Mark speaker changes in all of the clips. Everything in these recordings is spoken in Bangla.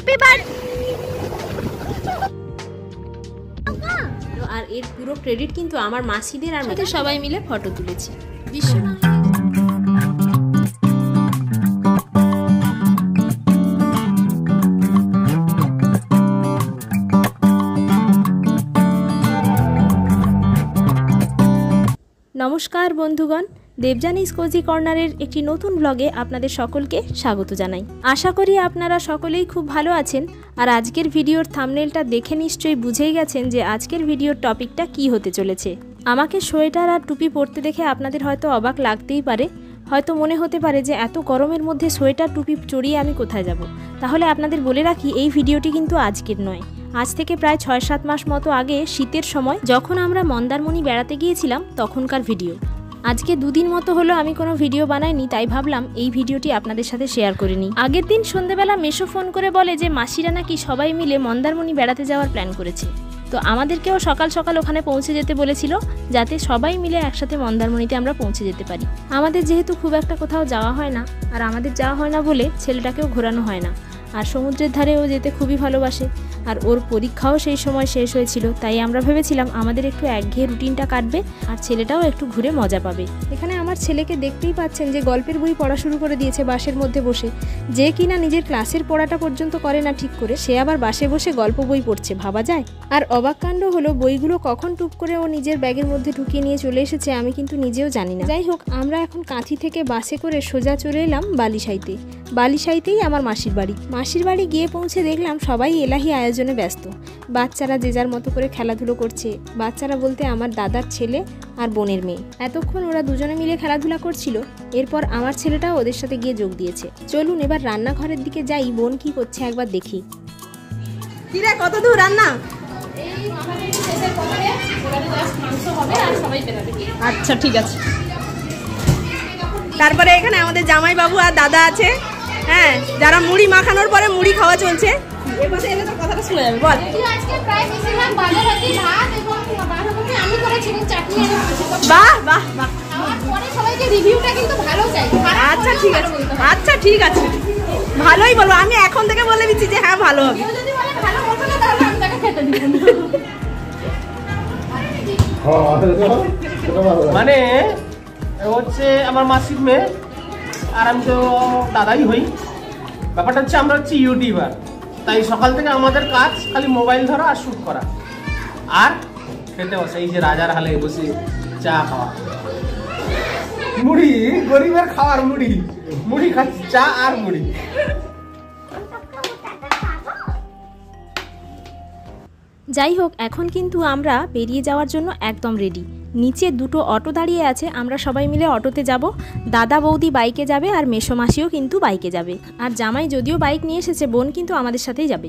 Speaker 1: Happy birthday.
Speaker 2: আর এর পুরো ক্রেডিট কিন্তু আমার মাসিদের আর সাথে সবাই মিলে ফটো তুলেছি। নমস্কার বন্ধুগণ, দেবযানীস কোজি কর্নারের একটি নতুন ব্লগে আপনাদের সকলকে স্বাগত জানাই। আশা করি আপনারা সকলেই খুব ভালো আছেন। আর আজকের ভিডিওর থাম্বনেলটা দেখে নিশ্চয়ই বুঝেই গেছেন যে আজকের ভিডিওর টপিকটা কি হতে চলেছে। আমাকে সোয়েটার আর টুপি পরতে দেখে আপনাদের হয়তো অবাক লাগতেই পারে, হয়তো মনে হতে পারে যে এত গরমের মধ্যে সোয়েটার টুপি চড়িয়ে আমি কোথায় যাব। তাহলে আপনাদের বলে রাখি, এই ভিডিওটি কিন্তু আজকের নয়, আজ থেকে প্রায় ৬-৭ মাস মতো আগে শীতের সময় যখন আমরা মন্দারমণি বেড়াতে গিয়েছিলাম তখনকার ভিডিও। আজকে দুদিন মতো হলো আমি কোনো ভিডিও বানাইনি, তাই ভাবলাম এই ভিডিওটি আপনাদের সাথে শেয়ার করে নিই। আগের দিন সন্ধ্যেবেলা মেশো ফোন করে বলে যে মাসিরা নাকি সবাই মিলে মন্দারমণি বেড়াতে যাওয়ার প্ল্যান করেছে। তো আমাদেরকেও সকাল সকাল ওখানে পৌঁছে যেতে বলেছিল, যাতে সবাই মিলে একসাথে মন্দারমণিতে আমরা পৌঁছে যেতে পারি। আমাদের যেহেতু খুব একটা কোথাও যাওয়া হয় না, আর আমাদের যাওয়া হয় না বলে ছেলেটাকেও ঘোরানো হয় না। আর সমুদ্রের ধারে ও যেতে খুবই ভালোবাসে, আর ওর পরীক্ষাও সেই সময় শেষ হয়েছিল, তাই আমরা ভেবেছিলাম আমাদের একটু একঘেয়ে রুটিনটা কাটবে আর ছেলেটাও একটু ঘুরে মজা পাবে। এখানে আমার ছেলেকে দেখতেই পাচ্ছেন যে গল্পের বই পড়া শুরু করে দিয়েছে বাসের মধ্যে বসে। যে কিনা নিজের ক্লাসের পড়াটা পর্যন্ত করে না ঠিক করে, সে আবার বাসে বসে গল্প বই পড়ছে, ভাবা যায়। আর অবাক কাণ্ড হলো, বইগুলো কখন টুপ করে ও নিজের ব্যাগের মধ্যে ঢুকিয়ে নিয়ে চলে এসেছে আমি কিন্তু নিজেও জানি না। যাই হোক, আমরা এখন কাঁথি থেকে বাসে করে সোজা চলে এলাম বালিসাইতে। বালিসাইতেই আমার মাসির বাড়ি। মাসির বাড়ি গিয়ে পৌঁছে দেখলাম সবাই এলাহি আয়োজনে ব্যস্ত। বাচ্চারা যে যার মতো করে খেলাধুলো করছে। বাচ্চারা বলতে আমার দাদার ছেলে আর বোনের মেয়ে। এতক্ষণ ওরা দুজনে মিলে খেলাধুলা করছিল। এরপর আমার ছেলেটাও ওদের সাথে গিয়ে যোগ দিয়েছে। চলুন এবার রান্নাঘরের দিকে যাই, বোন কি করছে একবার দেখি।
Speaker 3: কিরে, কত দূর রান্না? আচ্ছা ঠিক আছে। তারপরে এখানে আমাদের জামাই বাবু আর দাদা আছে, হ্যাঁ, যারা মুড়ি মাখানোর পরে মুড়ি খাওয়া চলছে। এবারে এলে তো কথাটা শোনা যাবে, বল। বাহ বাহ বাহ, আচ্ছা ঠিক আছে, আচ্ছা ঠিক আছে, ভালোই বলবো। আমি এখন থেকে বলে দিচ্ছি যে হ্যাঁ ভালো হবে।
Speaker 4: মানে হচ্ছে আমার মাসির মেয়ে আর আমি তো দাদাই হই। ব্যাপারটা হচ্ছে আমরা হচ্ছে ইউটিউবার, তাই সকাল থেকে আমাদের কাজ খালি মোবাইল ধরা আর শ্যুট করা আর খেতে বসে। এই যে রাজার হালে বসে চা খাওয়া, মুড়ি, গরিবের খাওয়ার মুড়ি, মুড়ি খাচ্ছি, চা আর মুড়ি।
Speaker 2: যাই হোক, এখন কিন্তু আমরা বেরিয়ে যাওয়ার জন্য একদম রেডি। নিচে দুটো অটো দাঁড়িয়ে আছে, আমরা সবাই মিলে অটোতে যাব। দাদা বৌদি বাইকে যাবে আর মেসো মাসিও কিন্তু বাইকে যাবে। আর জামাই যদিও বাইক নিয়ে এসেছে, বোন কিন্তু আমাদের সাথেই যাবে।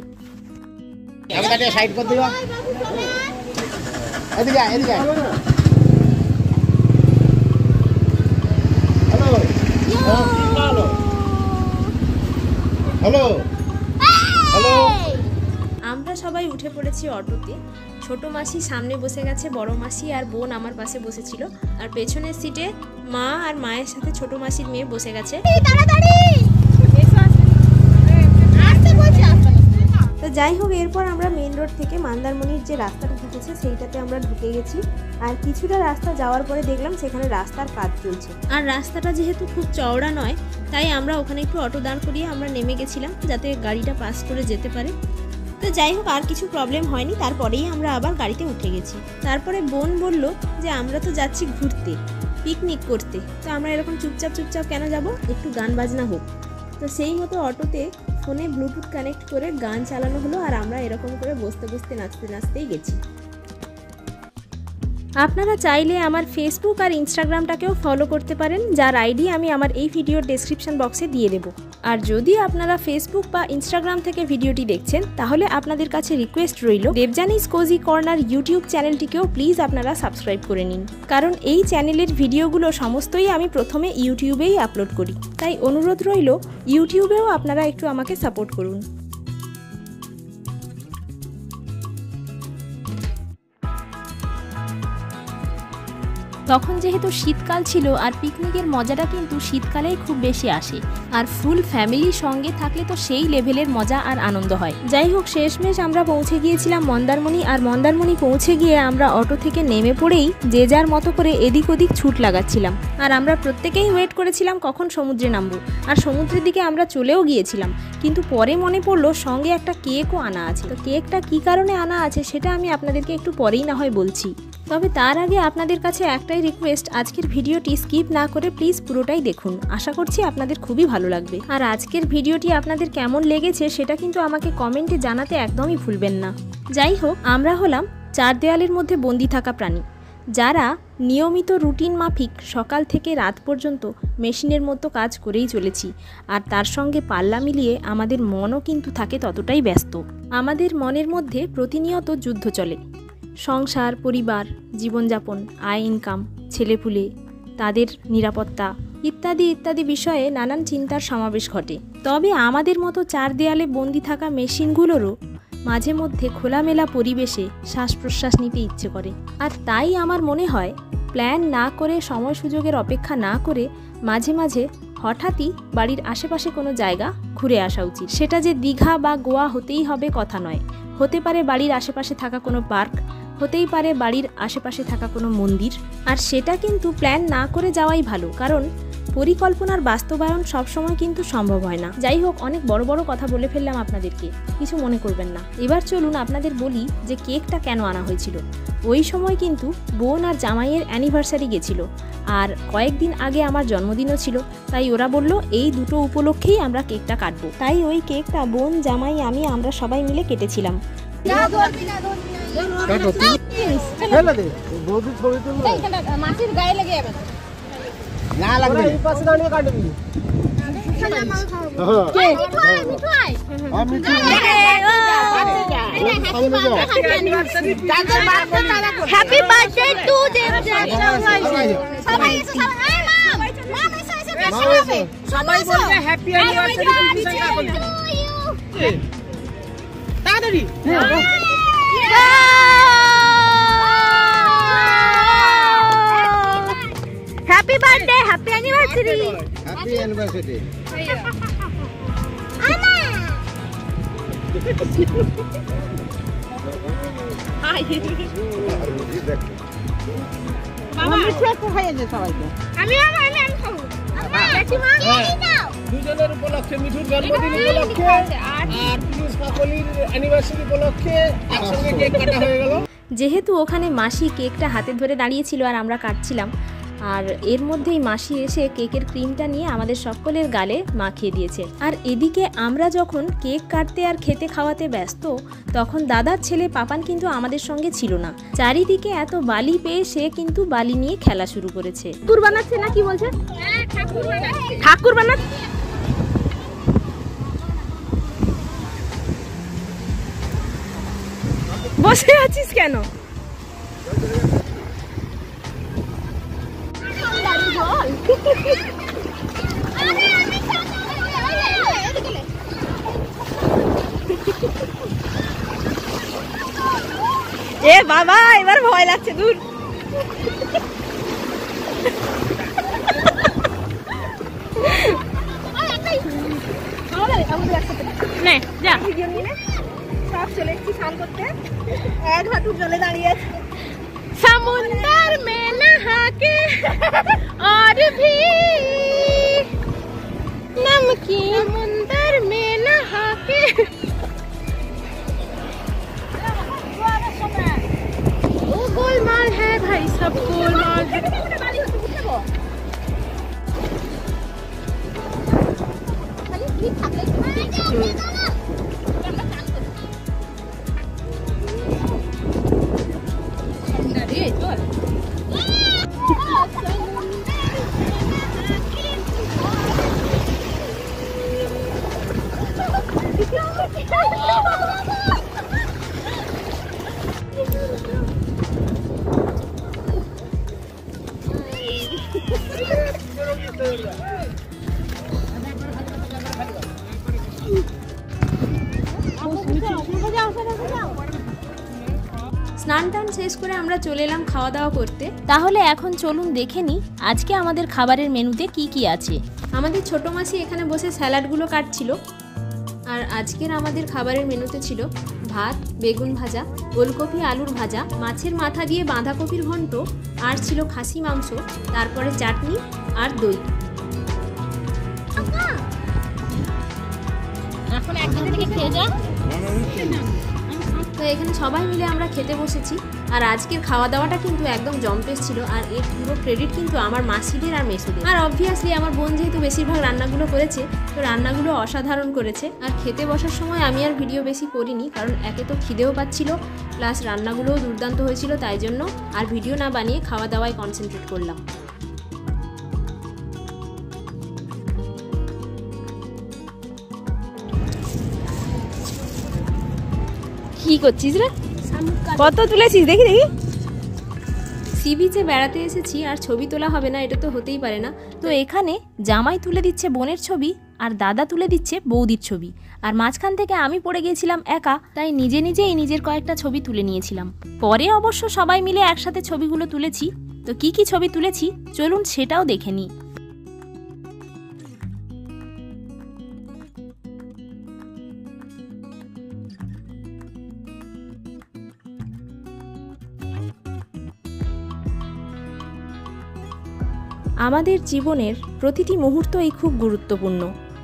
Speaker 2: আমরা সবাই উঠে পড়েছি অটোতে। ছোট মাসি সামনে বসে গেছে, বড় মাসি আর বোন আমার পাশে বসেছিল, আর পেছনের সিটে মা আর মায়ের সাথে ছোট মাসির মেয়ে বসে গেছে। তো যাই হোক, এরপর আমরা মেন রোড থেকে মন্দারমণির যে রাস্তাটা ঢুকেছে সেইটাতে আমরা ঢুকে গেছি। আর কিছুটা রাস্তা যাওয়ার পরে দেখলাম সেখানে রাস্তার কাজ চলছে। আর রাস্তাটা যেহেতু খুব চওড়া নয়, তাই আমরা ওখানে একটু অটো দাঁড় করিয়ে আমরা নেমে গেছিলাম, যাতে গাড়িটা পাস করে যেতে পারে। তো যাই হোক, আর কিছু প্রবলেম হয়নি। তারপরেই আমরা আবার গাড়িতে উঠে গেছি। তারপরে বোন বলল যে আমরা তো যাচ্ছি ঘুরতে, পিকনিক করতে, তো আমরা এরকম চুপচাপ চুপচাপ কেন যাব, একটু গান বাজনা হোক। তো সেই মতো অটোতে ফোনে ব্লুটুথ কানেক্ট করে গান চালানো হলো, আর আমরা এরকম করে বসতে বসতে নাচতে নাচতেই গেছি। আপনারা চাইলে আমার ফেসবুক আর ইনস্টাগ্রামটাকেও ফলো করতে পারেন, যার আইডি আমি আমার এই ভিডিওর ডেসক্রিপশন বক্সে দিয়ে দেব। আর যদি আপনারা ফেসবুক বা ইনস্টাগ্রাম থেকে ভিডিওটি দেখছেন, তাহলে আপনাদের কাছে রিকোয়েস্ট রইল, দেবযানীস কোজি কর্নার ইউটিউব চ্যানেলটিকেও প্লিজ আপনারা সাবস্ক্রাইব করে নিন। কারণ এই চ্যানেলের ভিডিওগুলো সমস্তই আমি প্রথমে ইউটিউবেই আপলোড করি, তাই অনুরোধ রইল ইউটিউবেও আপনারা একটু আমাকে সাপোর্ট করুন। তখন যেহেতু শীতকাল ছিল আর পিকনিকের মজাটা কিন্তু শীতকালেই খুব বেশি আসে, আর ফুল ফ্যামিলির সঙ্গে থাকলে তো সেই লেভেলের মজা আর আনন্দ হয়। যাই হোক, শেষমেশ আমরা পৌঁছে গিয়েছিলাম মন্দারমণি, আর মন্দারমণি পৌঁছে গিয়ে আমরা অটো থেকে নেমে পড়েই যে যার মতো করে এদিক ওদিক ছুট লাগাচ্ছিলাম। আর আমরা প্রত্যেকেই ওয়েট করেছিলাম কখন সমুদ্রে নামবো, আর সমুদ্রের দিকে আমরা চলেও গিয়েছিলাম। কিন্তু পরে মনে পড়লো সঙ্গে একটা কেকও আনা আছে। তো কেকটা কী কারণে আনা আছে সেটা আমি আপনাদেরকে একটু পরেই না হয় বলছি। তবে তার আগে আপনাদের কাছে একটাই রিকোয়েস্ট, আজকের ভিডিওটি স্কিপ না করে প্লিজ পুরোটাই দেখুন। আশা করছি আপনাদের খুবই ভালো লাগবে। আর আজকের ভিডিওটি আপনাদের কেমন লেগেছে সেটা কিন্তু আমাকে কমেন্টে জানাতে একদমই ভুলবেন না। যাই হোক, আমরা হলাম চার দেয়ালের মধ্যে বন্দি থাকা প্রাণী, যারা নিয়মিত রুটিন মাফিক সকাল থেকে রাত পর্যন্ত মেশিনের মতো কাজ করেই চলেছি। আর তার সঙ্গে পাল্লা মিলিয়ে আমাদের মনও কিন্তু থাকে ততটাই ব্যস্ত। আমাদের মনের মধ্যে প্রতিনিয়ত যুদ্ধ চলে। সংসার, পরিবার, জীবনযাপন, আয় ইনকাম, ছেলেপুলে, তাদের নিরাপত্তা ইত্যাদি ইত্যাদি বিষয়ে নানান চিন্তার সমাবেশ ঘটে। তবে আমাদের মতো চার দেয়ালে বন্দি থাকা মেশিনগুলোরও মাঝে মধ্যে খোলামেলা পরিবেশে শ্বাস প্রশ্বাস নিতে ইচ্ছে করে। আর তাই আমার মনে হয় প্ল্যান না করে, সময় সুযোগের অপেক্ষা না করে মাঝে মাঝে হঠাৎই বাড়ির আশেপাশে কোনো জায়গা ঘুরে আসা উচিত। সেটা যে দীঘা বা গোয়া হতেই হবে কথা নয়, হতে পারে বাড়ির আশেপাশে থাকা কোনো পার্ক, হতেই পারে বাড়ির আশেপাশে থাকা কোনো মন্দির। আর সেটা কিন্তু প্ল্যান না করে যাওয়াই ভালো, কারণ পরিকল্পনার বাস্তবায়ন সবসময় কিন্তু সম্ভব হয় না। যাই হোক, অনেক বড় বড় কথা বলে ফেললাম আপনাদেরকে, কিছু মনে করবেন না। এবার চলুন আপনাদের বলি যে কেকটা কেন আনা হয়েছিল। ওই সময় কিন্তু বোন আর জামাইয়ের অ্যানিভার্সারি গেছিল, আর কয়েকদিন আগে আমার জন্মদিনও ছিল। তাই ওরা বলল এই দুটো উপলক্ষেই আমরা কেকটা কাটবো। তাই ওই কেকটা বোন, জামাই, আমরা সবাই মিলে কেটেছিলাম।
Speaker 3: মাটির গায়ে লেগে যাবে
Speaker 4: না, লাগবে এই পাশে দাঁড়িয়ে কাটবি।
Speaker 3: Happy birthday to Debjani. সবাই এসে সবাই বলবে হ্যাপি অ্যানিভার্সারি টু ইউ।
Speaker 4: তাড়াতাড়ি
Speaker 3: happy birthday, happy anniversary,
Speaker 1: happy anniversary.
Speaker 3: বাবা মিঠু একটু খাইয়ে দে সবাইকে। আমি খাবো। কাকিমা নাও।
Speaker 4: দুজনের উপলক্ষে, মিঠুর জন্মদিন উপলক্ষে আর পিউষ কাকলির অ্যানিভার্সারি উপলক্ষে একসঙ্গে কেক কাটা হয়ে গেল।
Speaker 2: যেহেতু ওখানে মাসি কেকটা হাতে ধরে দাঁড়িয়েছিল আর আমরা কাটছিলাম, আর এর মধ্যেই মাসি এসে কেকের ক্রিমটা নিয়ে আমাদের সকলের গালে মাখিয়ে দিয়েছে। আর এদিকে আমরা যখন কেক কাটতে আর খেতে খাওয়াতে ব্যস্ত, তখন দাদার ছেলে পাপান কিন্তু আমাদের সঙ্গে ছিল না। চারিদিকে এত বালি পেয়ে সে কিন্তু বালি নিয়ে খেলা শুরু করেছে।
Speaker 3: ঠাকুর বানাচ্ছে না কি বলছে? ঠাকুর বানাচ্ছে। বসে আছিস কেন? এ বাবা, এবার ভয় লাগছে। দূর সব চলে এসেছি স্নান করতে। এক হাঁটু জলে দাঁড়িয়ে আছে। সমুন্দর মে নহা কে और भी नमकीन समुंदर में नहा के। वो गोलमाल है भाई, सब गोलमाल है।
Speaker 2: স্নান টান শেষ করে আমরা চলে এলাম খাওয়া দাওয়া করতে। তাহলে এখন চলুন দেখে নিই আজকে আমাদের খাবারের মেনুতে কি কি আছে। আমাদের ছোট মাসি এখানে বসে স্যালাডগুলো কাটছিল। আর আজকের আমাদের খাবারের মেনুতে ছিল ভাত, বেগুন ভাজা, ওলকপি আলুর ভাজা, মাছের মাথা দিয়ে বাঁধাকপির ঘন্ট, আর ছিল খাসি মাংস, তারপরে চাটনি আর দই।
Speaker 3: এখন একদিন থেকে খেয়ে যা।
Speaker 2: তো এখানে সবাই মিলে আমরা খেতে বসেছি। আর আজকের খাওয়া দাওয়াটা কিন্তু একদম জম্পেস ছিল। আর এর পুরো ক্রেডিট কিন্তু আমার মাসিদের আর মেসুদের। আর অবভিয়াসলি আমার বোন যেহেতু বেশিরভাগ রান্নাগুলো করেছে, তো রান্নাগুলো অসাধারণ করেছে। আর খেতে বসার সময় আমি আর ভিডিও বেশি করিনি, কারণ একে তো খিদেও পাচ্ছিল, প্লাস রান্নাগুলোও দুর্দান্ত হয়েছিল, তাই জন্য আর ভিডিও না বানিয়ে খাওয়া দাওয়ায় কনসেন্ট্রেট করলাম।
Speaker 3: কি করছিস রে? কত তুলেছিস দেখি দেখি।
Speaker 2: সি বিচে বেড়াতে এসেছি আর ছবি তোলা হবে না, এটা তো হতেই পারে না। তো এখানে জামাই তুলে দিচ্ছে বোনের ছবি, আর দাদা তুলে দিচ্ছে বৌদির ছবি, আর মাঝখান থেকে আমি পড়ে গিয়েছিলাম একা, তাই নিজে নিজেই নিজের কয়েকটা ছবি তুলে নিয়েছিলাম। পরে অবশ্য সবাই মিলে একসাথে ছবিগুলো তুলেছি। তো কি কি ছবি তুলেছি চলুন সেটাও দেখে নিই। আমাদের জীবনের প্রতিটি মুহূর্তই খুব গুরুত্বপূর্ণ,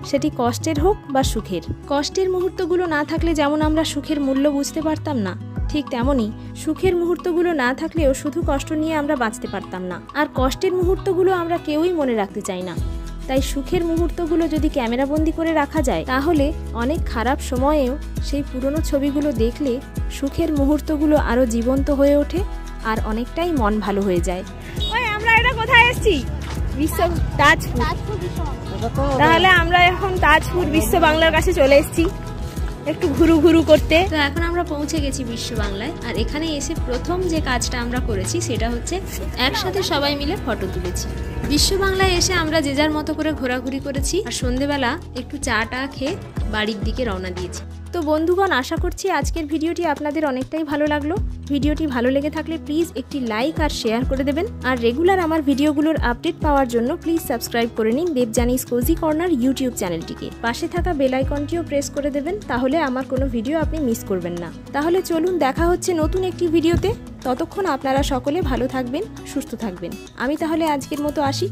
Speaker 2: সেটি কষ্টের হোক বা সুখের। কষ্টের মুহূর্তগুলো না থাকলে যেমন আমরা সুখের মূল্য বুঝতে পারতাম না, ঠিক তেমনই সুখের মুহূর্তগুলো না থাকলেও শুধু কষ্ট নিয়ে আমরা বাঁচতে পারতাম না। আর কষ্টের মুহূর্তগুলো আমরা কেউই মনে রাখতে চাই না। তাই সুখের মুহূর্তগুলো যদি ক্যামেরাবন্দি করে রাখা যায়, তাহলে অনেক খারাপ সময়েও সেই পুরনো ছবিগুলো দেখলে সুখের মুহূর্তগুলো আরও জীবন্ত হয়ে ওঠে আর অনেকটাই মন ভালো হয়ে যায়।
Speaker 3: ওই আমরা এটা কোথায় এসেছি? বিশ্ব তাজপুর। তাহলে আমরা এখন তাজপুর বিশ্ব বাংলার কাছে চলে এসেছি একটু ঘুরু ঘুরু করতে।
Speaker 2: তো এখন আমরা পৌঁছে গেছি বিশ্ব বাংলায়। আর এখানে এসে প্রথম যে কাজটা আমরা করেছি সেটা হচ্ছে একসাথে সবাই মিলে ফটো তুলেছি। বিশ্ব বাংলায় এসে আমরা যে যার মতো করে ঘোরাঘুরি করেছি, আর সন্ধেবেলা একটু চা টা খেয়ে বাড়ির দিকে রওনা দিয়েছি। তো বন্ধুগণ, আশা করছি আজকের ভিডিওটি আপনাদের অনেকটাই ভালো লাগলো। ভিডিওটি ভালো লেগে থাকলে প্লিজ একটি লাইক আর শেয়ার করে দেবেন। আর রেগুলার আমার ভিডিওগুলোর আপডেট পাওয়ার জন্য প্লিজ সাবস্ক্রাইব করে নিন দেবযানীস কোজি কর্নার ইউটিউব চ্যানেলটিকে। পাশে থাকা বেল আইকনটিও প্রেস করে দেবেন, তাহলে আমার কোনো ভিডিও আপনি মিস করবেন না। তাহলে চলুন, দেখা হচ্ছে নতুন একটি ভিডিওতে। ততক্ষণ আপনারা সকলে ভালো থাকবেন, সুস্থ থাকবেন। আমি তাহলে আজকের মতো আসি।